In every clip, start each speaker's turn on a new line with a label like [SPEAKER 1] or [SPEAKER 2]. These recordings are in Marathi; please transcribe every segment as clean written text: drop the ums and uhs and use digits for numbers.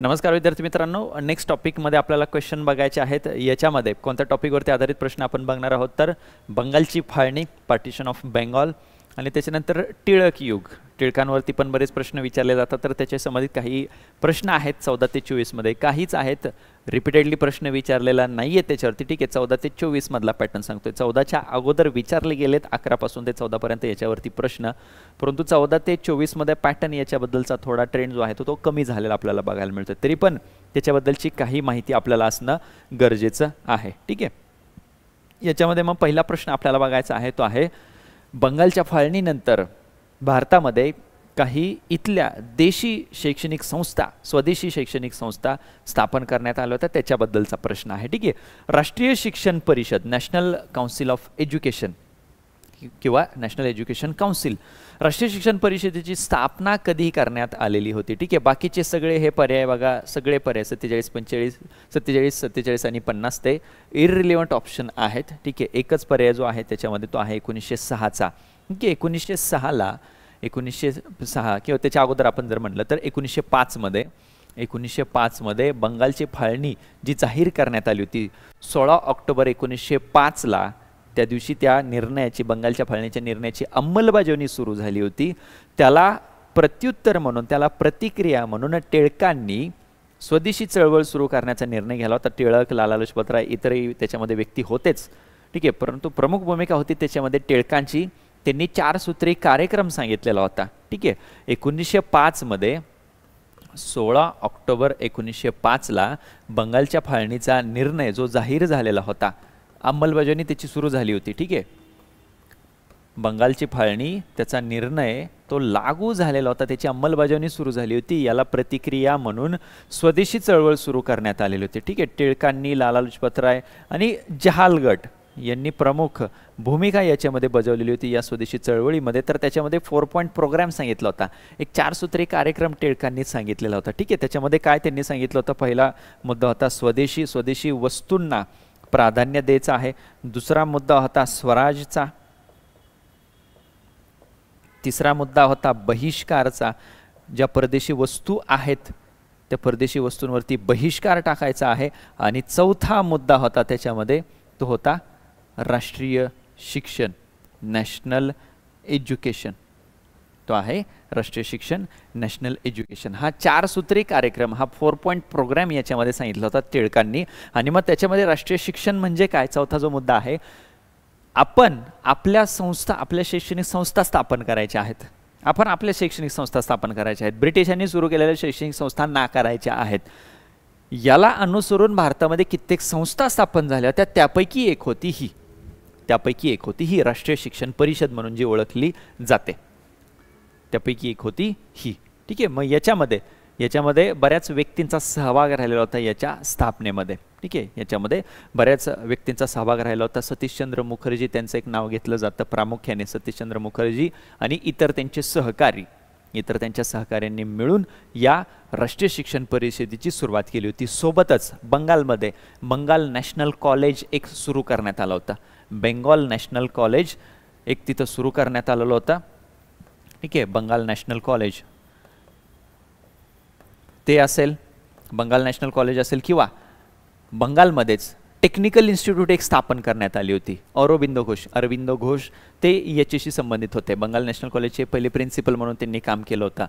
[SPEAKER 1] नमस्कार विद्यार्थी मित्रांनो, नेक्स्ट टॉपिकमध्ये आपल्याला क्वेश्चन बघायचे आहेत. याच्यामध्ये कोणत्या टॉपिकवरती आधारित प्रश्न आपण बघणार आहोत तर बंगालची फाळणी, पार्टिशन ऑफ बेंगॉल आणि त्याच्यानंतर टिळक युग. टिळकांवरती पण बरेच प्रश्न विचारले जातात, तर त्याच्या संबंधित काही प्रश्न आहेत 14 ते 24 मध्ये. काहीच आहेत रिपीटेडली प्रश्न विचारलेला नाही आहे त्याच्यावरती. ठीक आहे, 14 ते 24 मधला पॅटर्न सांगतोय. 14च्या अगोदर विचारले गेलेत 11 पासून ते 14 पर्यंत याच्यावरती प्रश्न, परंतु 14 ते 24 मध्ये पॅटर्न याच्याबद्दलचा थोडा ट्रेंड जो आहे तो कमी झालेला आपल्याला बघायला मिळतो. तरी पण त्याच्याबद्दलची काही माहिती आपल्याला असणं गरजेचं आहे. ठीक आहे, याच्यामध्ये मग पहिला प्रश्न आपल्याला बघायचा आहे तो आहे बंगालच्या फाळणीनंतर भारतामध्ये काही इथल्या देशी शैक्षणिक संस्था, स्वदेशी शैक्षणिक संस्था स्थापन करण्यात आल्या होत्या, त्याच्याबद्दलचा प्रश्न आहे. ठीक आहे, राष्ट्रीय शिक्षण परिषद, नॅशनल काउन्सिल ऑफ एज्युकेशन किंवा नॅशनल एज्युकेशन काउन्सिल, राष्ट्रीय शिक्षण परिषदेची स्थापना कधी करण्यात आलेली होती. ठीक आहे, बाकीचे सगळे हे पर्याय बघा, सगळे पर्याय 47, 45, 47, 47 आणि 50 ते इररिलेव्हंट ऑप्शन आहेत. ठीक आहे, एकच पर्याय जो आहे त्याच्यामध्ये तो आहे 1906चा. ठीक आहे, 1906 किंवा त्याच्या अगोदर आपण जर म्हटलं तर 1905 मध्ये बंगालची फाळणी जी जाहीर करण्यात आली होती 16 ऑक्टोबर 1905ला, त्या दिवशी त्या निर्णयाची, बंगालच्या फाळणीच्या निर्णयाची अंमलबजावणी सुरू झाली होती. त्याला प्रत्युत्तर म्हणून, त्याला प्रतिक्रिया म्हणून टिळकांनी स्वदेशी चळवळ सुरू करण्याचा निर्णय घेतला होता. टिळक, लाला लजपत राय, इतरही त्याच्यामध्ये व्यक्ती होतेच. ठीक आहे, परंतु प्रमुख भूमिका होती त्याच्यामध्ये टिळकांची. त्यांनी 4 सूत्री कार्यक्रम सांगितलेला होता. ठीक आहे, 1905 मध्ये 16 ऑक्टोबर 1905ला बंगालच्या फाळणीचा निर्णय जो जाहीर झालेला होता, अंमलबजावणी त्याची सुरू झाली होती. ठीक आहे, बंगालची फाळणी, त्याचा निर्णय तो लागू झालेला होता, त्याची अंमलबजावणी सुरू झाली होती. याला प्रतिक्रिया म्हणून स्वदेशी चळवळ सुरू करण्यात आलेली होती. ठीक आहे, टिळकांनी, लाला लजपत राय आणि जहाल गट यांनी प्रमुख भूमिका याच्यामध्ये बजावलेली होती या स्वदेशी चळवळीमध्ये. तर त्याच्यामध्ये 4 पॉईंट प्रोग्राम सांगितला होता, एक 4 सूत्री कार्यक्रम टिळकांनी सांगितलेला होता. ठीक आहे, त्याच्यामध्ये काय त्यांनी सांगितलं होतं, पहिला मुद्दा होता स्वदेशी वस्तूंना प्राधान्य द्यायचं आहे. दुसरा मुद्दा होता स्वराजचा. तिसरा मुद्दा होता बहिष्कारचा, ज्या परदेशी वस्तू आहेत त्या परदेशी वस्तूंवरती बहिष्कार टाकायचा आहे. आणि चौथा मुद्दा होता त्याच्यामध्ये तो होता राष्ट्रीय शिक्षण, नॅशनल एज्युकेशन. तो आहे राष्ट्रीय शिक्षण, नॅशनल एज्युकेशन. हा 4 सूत्री कार्यक्रम, हा 4 पॉईंट प्रोग्राम याच्यामध्ये सांगितला होता टिळकांनी. आणि मग त्याच्यामध्ये राष्ट्रीय शिक्षण म्हणजे काय, चौथा जो मुद्दा आहे, आपण आपल्या संस्था, आपल्या शैक्षणिक संस्था स्थापन करायच्या आहेत. आपण आपल्या शैक्षणिक संस्था स्थापन करायच्या आहेत. ब्रिटिशांनी सुरू केलेल्या शैक्षणिक संस्था नाकारायच्या आहेत. याला अनुसरून भारतामध्ये कित्येक संस्था स्थापन झाल्या होत्या. त्यापैकी एक होती ही राष्ट्रीय शिक्षण परिषद म्हणून जी ओळखली जाते. त्यापैकी एक होती ही. ठीक आहे, मग याच्यामध्ये बऱ्याच व्यक्तींचा सहभाग राहिलेला होता याच्या स्थापनेमध्ये. ठीक आहे, याच्यामध्ये बऱ्याच व्यक्तींचा सहभाग राहिला होता. सतीशचंद्र मुखर्जी त्यांचं एक नाव घेतलं जातं प्रामुख्याने, सतीशचंद्र मुखर्जी आणि इतर त्यांचे सहकारी, इतर त्यांच्या सहकाऱ्यांनी मिळून या राष्ट्रीय शिक्षण परिषदेची सुरुवात केली होती. सोबतच बंगालमध्ये बंगाल नॅशनल कॉलेज एक सुरू करण्यात आला होता. बेंगॉल नॅशनल कॉलेज एक तिथं सुरू करण्यात आलेलं होतं. ठीक आहे, बंगाल नॅशनल कॉलेज ते असेल, बंगाल नॅशनल कॉलेज असेल, किंवा बंगालमध्येच टेक्निकल इन्स्टिट्यूट एक स्थापन करण्यात आली होती. अरविंदो घोष ते याच्याशी संबंधित होते. बंगाल नॅशनल कॉलेजचे पहिले प्रिन्सिपल म्हणून त्यांनी काम केलं होतं.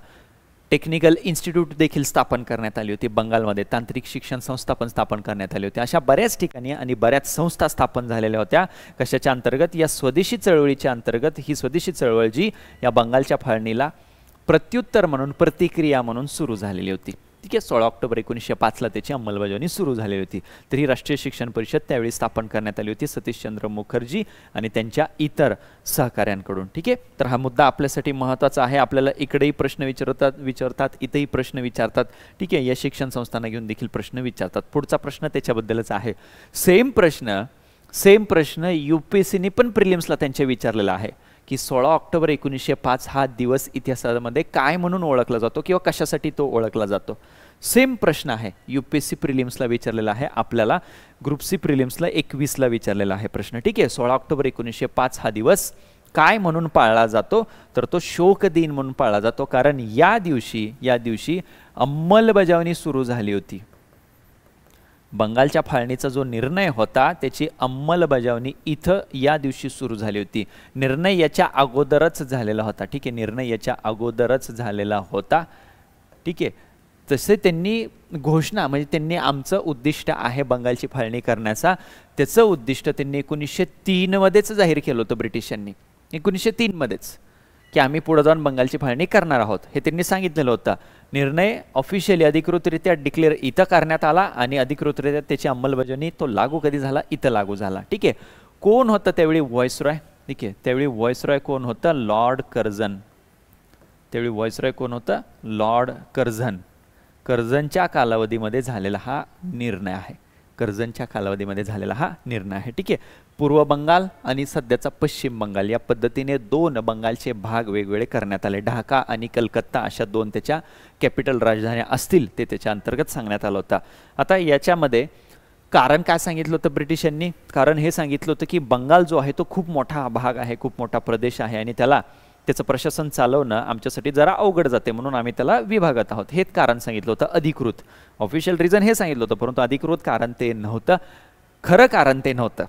[SPEAKER 1] टेक्निकल इन्स्टिट्यूट देखील स्थापन करण्यात आली होती बंगालमध्ये. तांत्रिक शिक्षण संस्था पण स्थापन करण्यात आली होती. अशा बऱ्याच ठिकाणी आणि बऱ्याच संस्था स्थापन झालेल्या होत्या. कशाच्या अंतर्गत, या स्वदेशी चळवळीच्या अंतर्गत. ही स्वदेशी चळवळ जी या बंगालच्या फाळणीला प्रत्युत्तर म्हणून, प्रतिक्रिया म्हणून सुरू झालेली होती. ठीक आहे, 16 ऑक्टोबर 1905ला त्याची अंमलबजावणी सुरू झालेली होती. तर ही राष्ट्रीय शिक्षण परिषद त्यावेळी स्थापन करण्यात आली होती सतीशचंद्र मुखर्जी आणि त्यांच्या इतर सहकाऱ्यांकडून. ठीक आहे, तर हा मुद्दा आपल्यासाठी महत्त्वाचा आहे. आपल्याला इकडेही प्रश्न विचारतात, इथेही प्रश्न विचारतात. ठीक आहे, या शिक्षण संस्थांना घेऊन देखील प्रश्न विचारतात. पुढचा प्रश्न त्याच्याबद्दलच आहे. सेम प्रश्न UPSCने पण प्रिलिम्सला त्यांच्या विचारलेला आहे की 16 ऑक्टोबर 1905 हा दिवस इतिहासामध्ये काय म्हणून ओळखला जातो किंवा कशासाठी तो ओळखला जातो. सेम प्रश्न आहे, UPSC प्रिलिम्सला विचारलेला आहे, आपल्याला ग्रुप सी प्रिलिम्सला 21ला विचारलेला आहे प्रश्न. ठीक आहे, 16 ऑक्टोबर 1905 हा दिवस काय म्हणून पाळला जातो, तर तो शोक दिन म्हणून पाळला जातो, कारण या दिवशी अंमलबजावणी सुरू झाली होती. बंगालच्या फाळणीचा जो निर्णय होता त्याची अंमलबजावणी इथं या दिवशी सुरू झाली होती. निर्णय याच्या अगोदरच झालेला होता. ठीक आहे, निर्णय याच्या अगोदरच झालेला होता. ठीक आहे, तसे त्यांनी घोषणा म्हणजे त्यांनी आमचं उद्दिष्ट आहे बंगालची फाळणी करण्याचा, त्याचं उद्दिष्ट त्यांनी 1903 मध्येच जाहीर केलं होतं ब्रिटिशांनी. 1903 मध्येच की आम्ही पुढे जाऊन बंगालची फाळणी करणार आहोत हे त्यांनी सांगितलेलं होतं. निर्णय ऑफिशियली अधिकृतरित्या डिक्लेअर इथं करण्यात आला आणि अधिकृतरित्या त्याची अंमलबजावणी तो लागू कधी झाला, इथं लागू झाला. ठीक आहे, कोण होतं त्यावेळी व्हॉइसरॉय? ठीक आहे, त्यावेळी व्हॉइसरॉय कोण होतं? Lord Curzon. त्यावेळी व्हॉइसरॉय कोण होतं? Lord Curzon. कर्झनच्या कालावधीमध्ये झालेला हा निर्णय आहे. कर्झनच्या कालावधीमध्ये झालेला हा निर्णय आहे. ठीक आहे, पूर्व बंगाल आणि सध्याचा पश्चिम बंगाल या पद्धतीने दोन बंगालचे भाग वेगवेगळे करण्यात आले. ढाका आणि कलकत्ता अशा दोन त्याच्या कॅपिटल राजधान्या असतील ते त्याच्या अंतर्गत सांगण्यात आलं होतं. आता याच्यामध्ये कारण काय सांगितलं होतं ब्रिटिशांनी? कारण हे सांगितलं होतं की बंगाल जो आहे तो खूप मोठा भाग आहे, खूप मोठा प्रदेश आहे आणि त्याचं प्रशासन चालवणं आमच्यासाठी जरा अवघड जाते, म्हणून आम्ही त्याला विभागत आहोत. हेच कारण सांगितलं होतं. अधिकृत ऑफिशियल रिझन हे सांगितलं होतं, परंतु अधिकृत कारण ते नव्हतं. खरं कारण ते नव्हतं.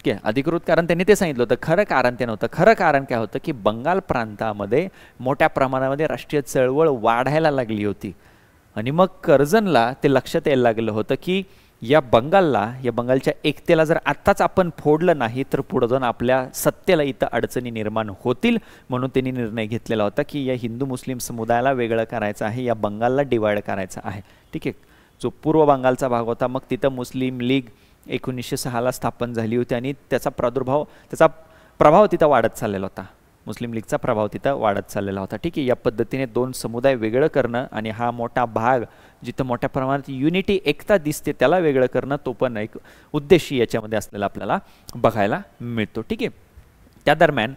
[SPEAKER 1] की अधिकृत कारण त्यांनी ते सांगितलं होतं, खरं कारण ते नव्हतं. खरं कारण काय होतं की बंगाल प्रांतामध्ये मोठ्या प्रमाणामध्ये राष्ट्रीय चळवळ वाढायला लागली होती आणि मग कर्झनला ते लक्षात यायला लागलं होतं की या बंगालच्या एकतेला जर आत्ताच आपण फोडलं नाही तर पुढे जाऊन आपल्या सत्तेला इथं अडचणी निर्माण होतील. म्हणून त्यांनी निर्णय घेतलेला होता की या हिंदू मुस्लिम समुदायाला वेगळं करायचं आहे, या बंगालला डिवाइड करायचं आहे. ठीक आहे, जो पूर्व बंगालचा भाग होता मग तिथं मुस्लिम लीग 1906ला स्थापन झाली होती आणि त्याचा प्रभाव तिथं वाढत चाललेला होता. मुस्लिम लीगचा प्रभाव तिथं वाढत चाललेला होता. ठीक आहे, या पद्धतीने दोन समुदाय वेगळं करणं आणि हा मोठा भाग जिथं मोठ्या प्रमाणात युनिटी एकता दिसते त्याला वेगळं करणं, तो पण एक उद्देश याच्यामध्ये असलेला आपल्याला बघायला मिळतो. ठीक आहे, त्या दरम्यान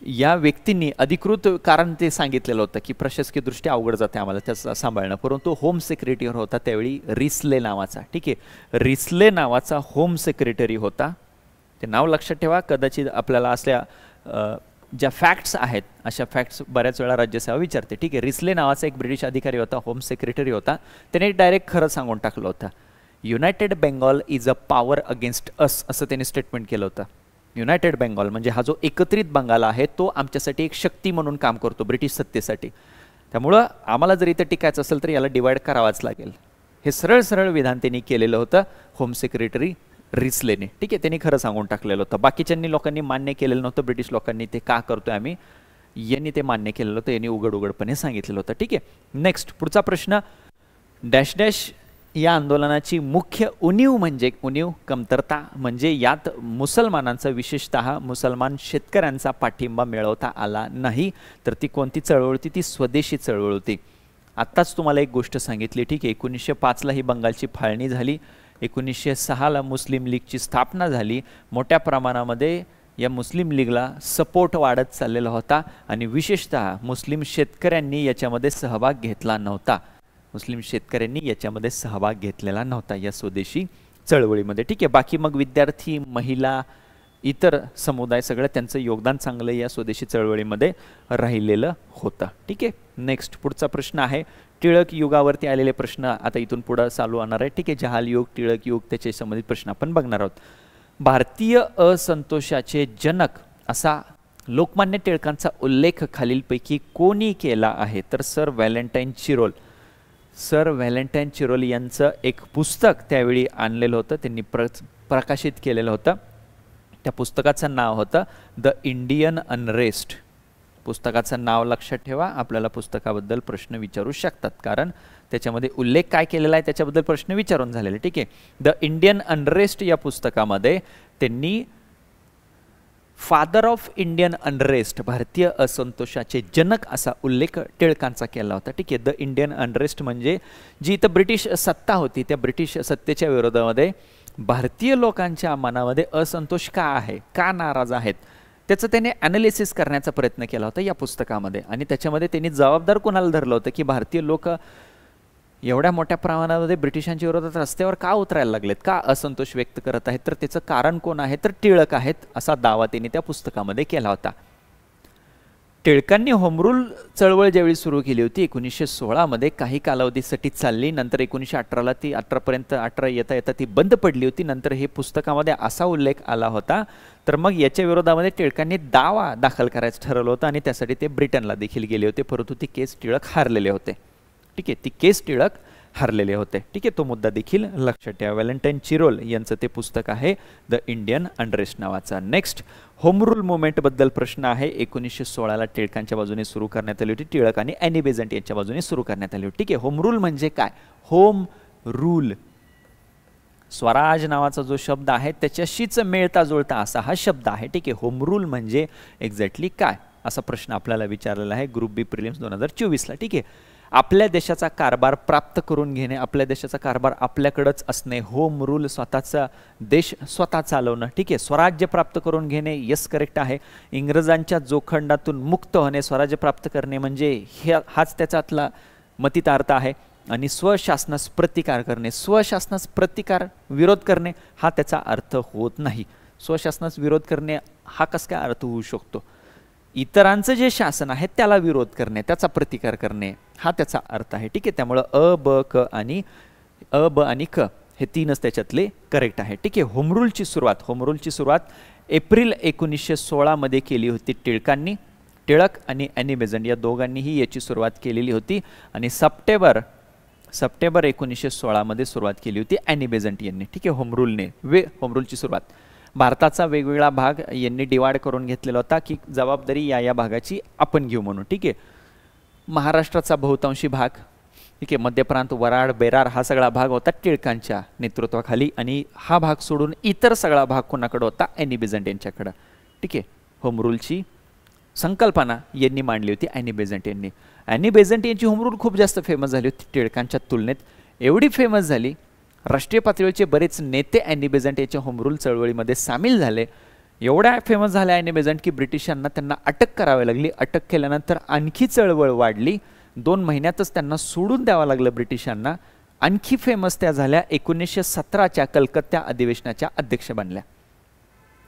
[SPEAKER 1] या व्यक्तींनी अधिकृत कारण ते सांगितलेलं होतं की प्रशासकीयदृष्ट्या अवघड जाते आम्हाला त्याचं सांभाळणं, परंतु होम सेक्रेटरी होता त्यावेळी रिस्ले नावाचा. ठीक आहे, रिस्ले नावाचा होम सेक्रेटरी होता. ते नाव लक्षात ठेवा, कदाचित आपल्याला असल्या ज्या फॅक्ट्स आहेत अशा फॅक्ट्स बऱ्याच वेळा राज्यसेवा विचारते. ठीक आहे, रिस्ले नावाचा एक ब्रिटिश अधिकारी होता, होम सेक्रेटरी होता. त्याने डायरेक्ट खरं सांगून टाकलं होतं, united Bengal is a power against us, असं त्यांनी स्टेटमेंट केलं होतं. युनायटेड बेंगॉल म्हणजे हा जो एकत्रित बंगाल आहे तो आमच्यासाठी एक शक्ती म्हणून काम करतो ब्रिटिश सत्तेसाठी, त्यामुळं आम्हाला जर इथं टिकायचं असेल तर याला डिवाइड करावाच लागेल. हे सरळ सरळ विधान त्यांनी केलेलं होतं होम सेक्रेटरी रिस्लेने. ठीक आहे, त्यांनी खरं सांगून टाकलेलं होतं. बाकीच्यांनी लोकांनी मान्य केलेलं नव्हतं, ब्रिटिश लोकांनी ते का करतोय आम्ही, यांनी ते मान्य केलेलं होतं, यांनी उघडपणे सांगितलेलं होतं. ठीक आहे, नेक्स्ट पुढचा प्रश्न, डॅश डॅश या आंदोलनाची मुख्य उणीव कमतरता म्हणजे यात मुसलमानांचा विशेषतः मुसलमान शेतकऱ्यांचा पाठिंबा मिळवता आला नाही. तर ती कोणती चळवळ होती? ती स्वदेशी चळवळ होती. आत्ताच तुम्हाला एक गोष्ट सांगितली. ठीक आहे, 1905ला ही बंगालची फाळणी झाली, 1906ला मुस्लिम लीगची स्थापना झाली. मोठ्या प्रमाणामध्ये या मुस्लिम लीगला सपोर्ट वाढत चाललेला होता आणि विशेषतः मुस्लिम शेतकऱ्यांनी याच्यामध्ये सहभाग घेतला नव्हता. मुस्लिम शेतकऱ्यांनी याच्यामध्ये सहभाग घेतलेला नव्हता या स्वदेशी चळवळीमध्ये. ठीक आहे, बाकी मग विद्यार्थी, महिला, इतर समुदाय सगळं त्यांचं योगदान चांगलं या स्वदेशी चळवळीमध्ये राहिलेलं होतं. ठीक आहे, नेक्स्ट पुढचा प्रश्न आहे टिळक युगावरती आलेले प्रश्न आता इथून पुढे चालू होणार आहे. ठीक आहे, जहाल युग, टिळक युग त्याचे संबंधित प्रश्न आपण बघणार आहोत. भारतीय असंतोषाचे जनक असा लोकमान्य टिळकांचा उल्लेख खालीलपैकी कोणी केला आहे? तर sir Valentine Chirol. Sir Valentine Chirol यांचं एक पुस्तक त्यावेळी आणलेलं होतं, त्यांनी प्रकाशित केलेलं होतं. त्या पुस्तकाचं नाव होतं द इंडियन अनरेस्ट. पुस्तकाचं नाव लक्षात ठेवा, आपल्याला पुस्तकाबद्दल प्रश्न विचारू शकतात कारण त्याच्यामध्ये उल्लेख काय केलेला आहे त्याच्याबद्दल प्रश्न विचारून झालेले. ठीक आहे, द इंडियन अनरेस्ट या पुस्तकामध्ये त्यांनी फादर ऑफ इंडियन अनरेस्ट, भारतीय असंतोषाचे जनक असा उल्लेख टिळकांचा केला होता. ठीक आहे, द इंडियन अनरेस्ट म्हणजे जी इथं ब्रिटिश सत्ता होती त्या ब्रिटिश सत्तेच्या विरोधामध्ये भारतीय लोकांच्या मनामध्ये असंतोष का आहे, का नाराज आहेत, त्याचं त्याने ॲनालिसिस करण्याचा प्रयत्न केला होता या पुस्तकामध्ये. आणि त्याच्यामध्ये त्यांनी जबाबदार कोणाला धरलं होतं की भारतीय लोक एवढ्या मोठ्या प्रमाणामध्ये ब्रिटिशांच्या विरोधात रस्त्यावर का उतरायला लागलेत, का असंतोष व्यक्त करत आहेत, तर त्याचं कारण कोण आहे, तर टिळक आहेत असा दावा त्यांनी त्या पुस्तकामध्ये केला होता. टिळकांनी होम रूल चळवळ ज्यावेळी सुरू केली होती 1916 काही कालावधीसाठी चालली, नंतर 1918ला ती 18 येता येता ती बंद पडली होती. नंतर हे पुस्तकामध्ये असा उल्लेख आला होता, तर मग याच्या विरोधामध्ये टिळकांनी दावा दाखल करायचं ठरवलं होतं आणि त्यासाठी ते ब्रिटनला देखील गेले होते, परंतु ती केस टिळक हारलेले होते. ठीक आहे, ती केस टिळक हारलेले होते. ठीक आहे, तो मुद्दा देखील लक्षात ठेवा. व्हॅलेंटाईन चिरोल यांचं ते पुस्तक आहे द इंडियन अनरेस्ट नावाचा. नेक्स्ट, होम रूल मुवमेंटबद्दल प्रश्न आहे. 1916ला टिळकांच्या बाजूने सुरू करण्यात आली होती, टिळक आणि ॲनी बेझंट यांच्या बाजूने सुरू करण्यात आली होती. ठीक आहे, होम रूल म्हणजे काय? होम रूल, स्वराज नावाचा जो शब्द आहे त्याच्याशीच मिळता जुळता असा हा शब्द आहे. ठीक आहे, होम रूल म्हणजे एक्झॅक्टली काय असा प्रश्न आपल्याला विचारलेला आहे ग्रुप बी प्रिलिम्स 2024ला. ठीक आहे, आपल्या देशाचा कारभार प्राप्त करून घेणे, आपल्या देशाचा कारभार आपल्याकडंच असणे, होम रूल स्वतःचा देश स्वतः चालवणं. ठीक आहे, स्वराज्य प्राप्त करून घेणे, यस करेक्ट आहे. इंग्रजांच्या जोखंडातून मुक्त होणे, स्वराज्य प्राप्त करणे म्हणजे हाच त्याच्यातला मतितार्थ आहे. आणि स्वशासनास प्रतिकार करणे, स्वशासनास प्रतिकार विरोध करणे हा त्याचा अर्थ होत नाही. स्वशासनास विरोध करणे हा कसा काय अर्थ होऊ शकतो? इतरांचं जे शासन आहे त्याला विरोध करणे, त्याचा प्रतिकार करणे हा त्याचा अर्थ आहे. ठीक आहे, त्यामुळं अ ब आणि क हे तीनच त्याच्यातले करेक्ट आहे. ठीक आहे, होमरूलची सुरुवात एप्रिल 1916 केली होती टिळकांनी. टिळक आणि ॲनी बेझंट या दोघांनीही याची सुरुवात केलेली होती आणि सप्टेंबर 1916 सुरुवात केली होती ॲनी बेझंट यांनी. ठीक आहे, होमरूलची सुरुवात. भारताचा वेगवेगळा भाग यांनी डिवाइड करून घेतलेला होता की जबाबदारी या भागाची आपण घेऊ म्हणून. ठीक आहे, महाराष्ट्राचा बहुतांशी भाग, ठीक आहे, मध्य प्रांत, वराड, बेरार हा सगळा भाग होता टिळकांच्या नेतृत्वाखाली आणि हा भाग सोडून इतर सगळा भाग कोणाकडे होता? ॲनी बेझंट यांच्याकडं. ठीक आहे, होम रूलची संकल्पना यांनी मांडली होती ॲनी बेझंट यांनी. ॲनी बेझंट यांची होम रूल खूप जास्त फेमस झाली होती टिळकांच्या तुलनेत. एवढी फेमस झाली, राष्ट्रीय पातळीवरचे बरेच नेते ॲनी बेझंट याच्या होम रूल चळवळीमध्ये सामील झाले. एवढ्या फेमस झाल्या ॲनी बेझंट की ब्रिटिशांना त्यांना अटक करावी लागली. अटक केल्यानंतर आणखी चळवळ वाढली. 2 महिन्यातच त्यांना सोडून द्यावं लागलं ब्रिटिशांना. आणखी फेमस त्या झाल्या 1917च्या कलकत्ता अधिवेशनाच्या अध्यक्ष बनल्या.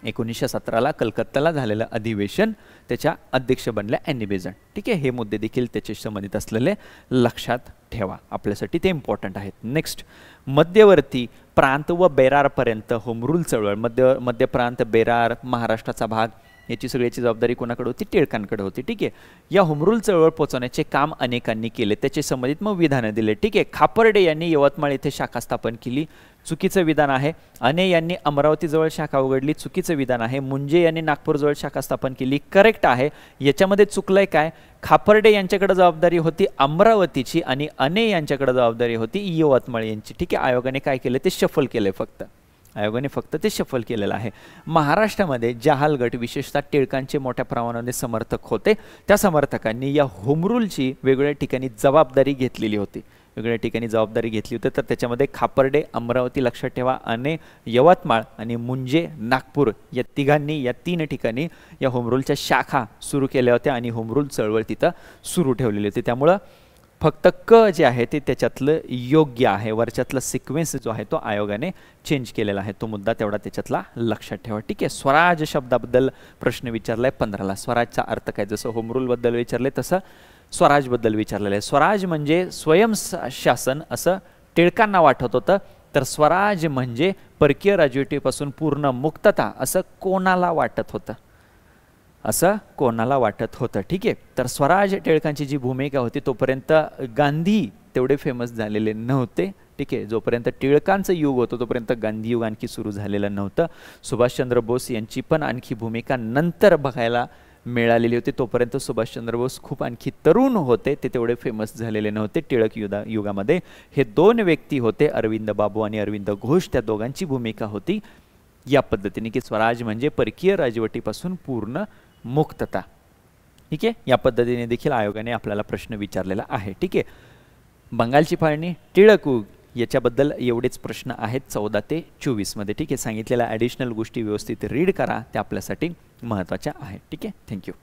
[SPEAKER 1] 1917ला कलकत्त्याला झालेलं अधिवेशन त्याच्या अध्यक्ष बनल्या ॲनी बेझंट. ठीक आहे, हे मुद्दे देखील त्याच्याशी संबंधित असलेले लक्षात ठेवा, आपल्यासाठी ते इम्पॉर्टंट आहेत. नेक्स्ट, मध्यवर्ती प्रांत व बेरारपर्यंत होम रूल चळवळ, मध्य प्रांत, बेरार, महाराष्ट्राचा भाग याची सगळ्याची जबाबदारी कोणाकडे होती? टिळकांकडे होती. ठीक आहे, या होम रूल चळवळ पोहोचवण्याचे काम अनेकांनी केले, त्याचे संबंधित मग विधानं दिले. ठीक आहे, खापर्डे यांनी यवतमाळ येथे शाखा स्थापन केली, चुकीचं विधान आहे. अने यांनी अमरावतीजवळ शाखा उघडली, चुकीचं विधान आहे. मुंजे यांनी नागपूरजवळ शाखा स्थापन केली, करेक्ट आहे. याच्यामध्ये चुकलंय काय? खापर्डे यांच्याकडे जबाबदारी होती अमरावतीची आणि अने यांच्याकडे जबाबदारी होती यवतमाळ यांची. ठीक आहे, आयोगाने काय केलं? ते शफल केलंय, फक्त ते शफल केलेलं आहे. महाराष्ट्रामध्ये जहाल गट विशेषतः टिळकांचे मोठ्या प्रमाणामध्ये समर्थक होते. त्या समर्थकांनी या होम रूलची वेगवेगळ्या ठिकाणी जबाबदारी घेतलेली होती. तर त्याच्यामध्ये खापर्डे अमरावती लक्षात ठेवा, अने यवतमाळ आणि मुंजे नागपूर या 3 ठिकाणी या होम रूलच्या शाखा सुरू केल्या होत्या आणि होम रूल चळवळ तिथं सुरू ठेवलेली होती. त्यामुळं फक्त क जे आहे ते त्याच्यातलं योग्य आहे, वरच्यातला सिक्वेन्स जो आहे तो आयोगाने चेंज केलेला आहे. तो मुद्दा तेवढा त्याच्यातला लक्षात ठेवा. ठीक आहे, स्वराज शब्दाबद्दल प्रश्न विचारलाय 15ला. स्वराजचा अर्थ काय? जसं होम रूल बद्दल विचारले तसं स्वराजबद्दल विचारलेलं आहे. स्वराज म्हणजे स्वयंशासन असं टिळकांना वाटत होतं, तर स्वराज म्हणजे परकीय राजवटीपासून पूर्ण मुक्तता असं कोणाला वाटत होतं? ठीक आहे, तर स्वराज टिळकांची जी भूमिका होती तोपर्यंत गांधी तेवढे फेमस झालेले नव्हते. ठीक आहे, जोपर्यंत टिळकांचं युग होतं तोपर्यंत गांधी युग आणखी सुरू झालेलं नव्हतं. सुभाषचंद्र बोस यांची पण आणखी भूमिका नंतर बघायला मिळालेली होती. तोपर्यंत सुभाषचंद्र बोस खूप आणखी तरुण होते, ते तेवढे फेमस झालेले नव्हते. टिळक युगामध्ये हे 2 व्यक्ती होते, अरविंद बाबू आणि अरविंद घोष. त्या दोघांची भूमिका होती या पद्धतीने की स्वराज म्हणजे परकीय राजवटीपासून पूर्ण मुक्तता. ठीक आहे, या पद्धतीने देखील आयोगाने आपल्याला प्रश्न विचारलेला आहे. ठीक आहे, बंगालची फाळणी, टिळक याच्याबद्दल एवढेच प्रश्न आहेत 14 ते 24 मध्ये. ठीक आहे, सांगितलेल्या ॲडिशनल गोष्टी व्यवस्थित रीड करा, त्या आपल्यासाठी महत्त्वाच्या आहेत. ठीक आहे, थँक्यू.